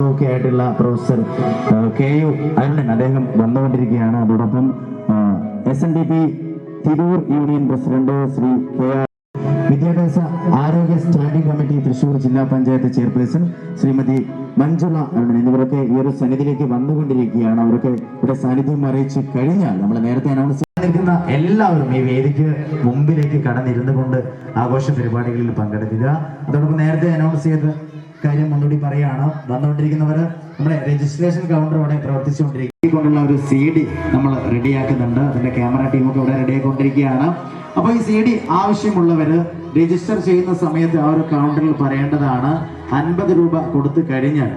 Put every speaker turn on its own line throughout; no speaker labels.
ഒക്കെ ആയിട്ടുള്ള professor KU Arunan അദ്ദേഹം വന്നുകൊണ്ടിരിക്കുകയാണ്. അതോടൊപ്പം SNDP Tirur union president Shri KR, വിദ്യാഭ്യാസ ആരോഗ്യ സ്റ്റാൻഡിംഗ് കമ്മിറ്റി തൃശൂർ ജില്ലാ പഞ്ചായത്ത് ചെയർപേഴ്സൺ ശ്രീമതി മഞ്ജുള അരുണൻ എന്നിവരൊക്കെ ഈ ഒരു സന്നിധിയിലേക്ക് വന്നുകൊണ്ടിരിക്കുകയാണ്. അവരൊക്കെ ഇവിടെ സാന്നിധ്യം അറിയിച്ച് കഴിഞ്ഞാൽ നമ്മൾ നേരത്തെ അനൗൺസ് ചെയ്തിരിക്കുന്ന എല്ലാവരും ഈ വേദിക്ക് മുമ്പിലേക്ക് കടന്നിരുന്നു കൊണ്ട് ആഘോഷ പരിപാടികളിൽ പങ്കെടുക്കുക. അതോടൊപ്പം നേരത്തെ അനൗൺസ് ചെയ്ത് കാര്യം ഒന്നുകൂടി പറയാണ്, വന്നുകൊണ്ടിരിക്കുന്നവർ നമ്മുടെ രജിസ്ട്രേഷൻ കൗണ്ടർ അവിടെ പ്രവർത്തിച്ചുകൊണ്ടിരിക്കൊണ്ടുള്ള ഒരു CD നമ്മൾ റെഡിയാക്കുന്നുണ്ട്. അതിന്റെ ക്യാമറ ടീമൊക്കെ ഇവിടെ റെഡിയാക്കിക്കൊണ്ടിരിക്കുകയാണ്. അപ്പോൾ ഈ CD ആവശ്യമുള്ളവർ രജിസ്റ്റർ ചെയ്യുന്ന സമയത്ത് ആ ഒരു കൗണ്ടറിൽ പറയേണ്ടതാണ്. 50 രൂപ കൊടുത്തു കഴിഞ്ഞാൽ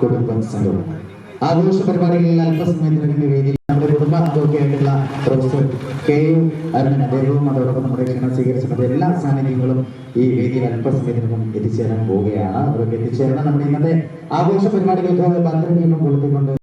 കുടുംബം സംഘവും ആഘോഷ പരിപാടികളിൽ അല്പസമയത്തിനു വേദിയിൽ നമ്മുടെ കുടുംബാംഗമൊക്കെയായിട്ടുള്ള പ്രൊഫസർ KU അരുണൻ അദ്ദേഹവും അതോടൊപ്പം നമ്മുടെ ക്ഷണം സ്വീകരിച്ചിട്ടുണ്ട്. എല്ലാ സാന്നിധ്യങ്ങളും ഈ വേദിയിൽ അല്പസമയത്തിനകം എത്തിച്ചേരാൻ പോവുകയാണ്. അവർക്ക് എത്തിച്ചേരണം. നമ്മുടെ ഇന്നത്തെ ആഘോഷ പരിപാടികൾക്ക് 12 കൊടുത്തുകൊണ്ട്